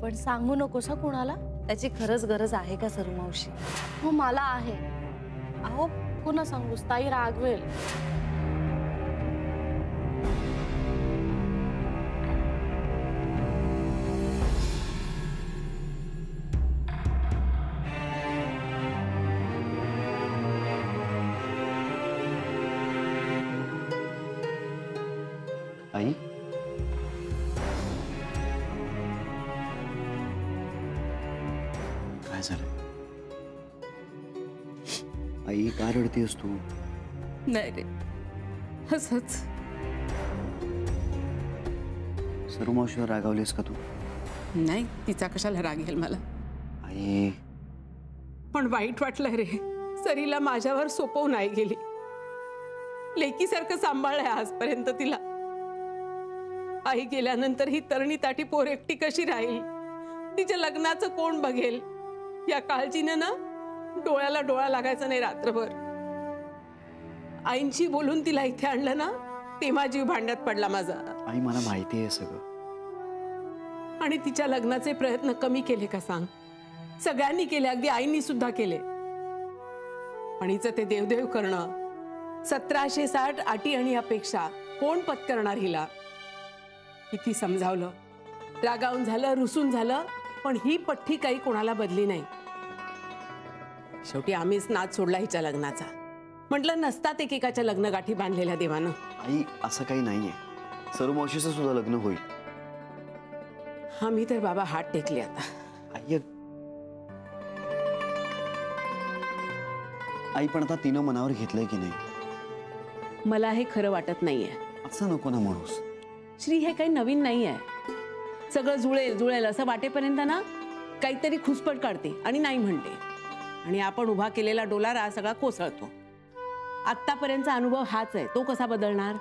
पण सांगू नकोस हा कुणाला। त्याची खरंच गरज आहे का सरू मावशी? हो मला आहे। अहो पुन्हा सांगूस ताई रागवेल। आई काय झालं? आई का रडतेस तू? नाही रे, असंच। सरू मावशीवर रागावलीस का तू? नाही, तिचा कशाला राग येईल मला? आई पण वाईट वाटलं रे, सरीला माझ्यावर सोपवून नाही गेली। लेकीसारखं सांभाळलंय आजपर्यंत तिला। आई गेल्यानंतर ही तरणी ताटी पोर एकटी कशी राहील, तिच्या लग्नाचं कोण बघेल या काळजीने ना डोळ्याला डोळा लागायचा नाही रात्रभर। आईंशी बोलून तिला इथे आणलं ना तेव्हा जीव भांड्यात पडला माझा। आई मला माहिती आहे सगळं। आणि तिच्या लग्नाचे प्रयत्न कमी केले का सांग? सगळ्यांनी केले, अगदी आईंनी सुद्धा केले। पण हिचं ते देवदेव करणं, 1760 अटी आणि अपेक्षा कोण पत्करणार हिला? किती समजावलं, रागावून झालं, रुसून झालं, पण ही पठ्ठी काही कोणाला बदली नाही। शेवटी आम्हीच नाद सोडला हिच्या लग्नाचा। म्हटलं नसतात एकेकाच्या लग्नगाठी बांधलेल्या देवानं। आई असं काही नाहीये, सरू मावशीचं सुद्धा लग्न होईल। आम्ही तर बाबा हात टेकले आता। आई पण आता तिनं मनावर घेतलंय की नाही? मला हे खरं वाटत नाहीये। असं नको ना म्हणूस श्री, हे काही नवीन नाहीये। सगळं जुळेल जुळेल असं वाटेपर्यंत ना काहीतरी खुसपट काढते आणि नाही म्हणते, आणि आपण उभा केलेला डोलारा सगळा कोसळतो। आत्तापर्यंतचा अनुभव हाच आहे, तो कसा बदलणार?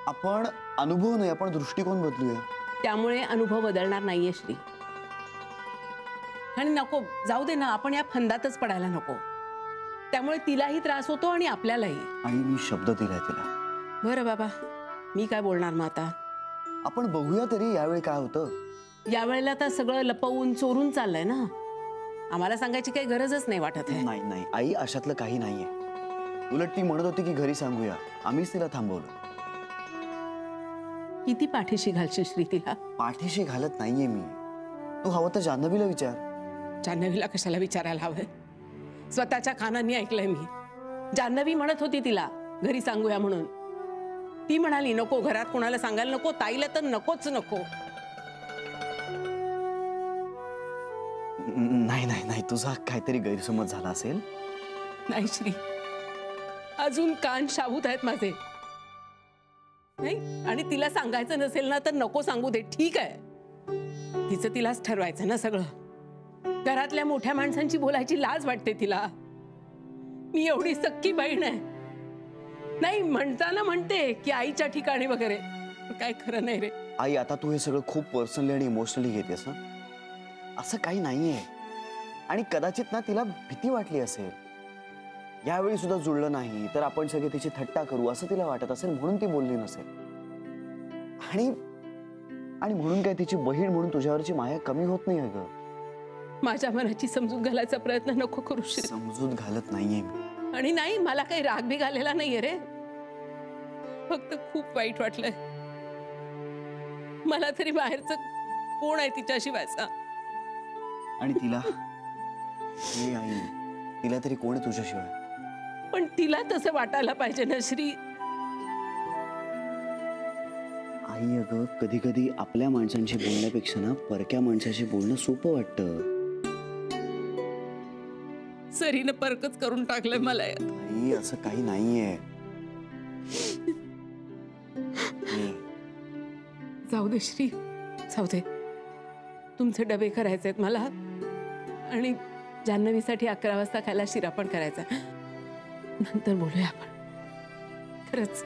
आपण अनुभव नाही, आपण दृष्टिकोन बदलूया। त्यामुळे अनुभव बदलणार नाहीये श्री। आणि नको जाऊ दे ना, आपण या फंदातच पडायला नको। त्यामुळे तिलाही त्रास होतो आणि आपल्यालाही। आई मी शब्द दिलाय तिला। बरं बाबा, मी काय बोलणार मग आता? आपण बघूया तरी यावेळी काय होतं। यावेळेला तर सगळं लपवून चोरून चाललंय ना, आम्हाला सांगायची काही गरजच नाही वाटत आहे। नाही नाही आई, अशातलं काही नाहीये। उलट ती म्हणत होती की घरी सांगूया, आम्हीच तिला थांबवलं। किती पाठीशी घालशील श्री तिला? पाठीशी घालत नाहीये मी, तू हवं तर जान्हवीला विचार। जान्हवीला कशाला विचारायला हवंय? स्वतःच्या कानांनी ऐकलंय मी। जान्हवी म्हणत होती तिला घरी सांगूया म्हणून, ती म्हणाली नको, घरात कोणाला सांगायला नको, ताईला तर नकोच नको। नाही नाही नाही, तुझा काहीतरी गैरसमज झाला असेल। नाही श्री, अजून कान शाबूत आहेत माझे। नाही, आणि तिला सांगायचं नसेल ना तर नको सांगू दे, ठीक आहे? तिचं तिलाच ठरवायचं ना सगळं। घरातल्या मोठ्या माणसांची बोलायची लाज वाटते तिला। मी एवढी सख्खी बहीण आहे, नाही म्हणताना म्हणते की आईच्या ठिकाणी वगैरे, काय खरं नाही रे। आई आता तू हे सगळं खूप पर्सनली आणि इमोशनली घेतेस ना, असं काही नाहीये। आणि कदाचित ना तिला भीती वाटली असेल, यावेळी सुद्धा जुळलं नाही तर आपण सगळे तिची थट्टा करू असं तिला वाटत असेल, म्हणून ती बोलली नसेल। आणि आणि म्हणून काय तिची बहीण म्हणून तुझ्यावरची माया कमी होत नाही अगं। माझ्या मनाची समजूत घालायचा प्रयत्न नको करू श्री। समजूत घालत नाहीये मी। आणि नाही, मला काही राग बी घालेला नाहीये रे, फक्त खूप वाईट वाटलंय मला तरी। बाहेरचं कोण आहे तिच्याशिवायचा? आणि तिला हे आई, तिला तरी कोण आहे तुझ्याशिवाय? पण तिला तसं वाटायला पाहिजे ना श्री। आई अगं, कधी कधी आपल्या माणसांशी बोलण्यापेक्षा ना परक्या माणसाशी बोलणं सोपं वाटतं। सरीनं परकच करून टाकलंय मला यात। आई असं काही नाहीये। जाऊ दे श्री, जाऊ दे। तुमचे डबे करायचे आहेत मला, आणि जान्हवीसाठी 11 वाजता खायला शिरा पण करायचा। नंतर बोलूया आपण, खरंच।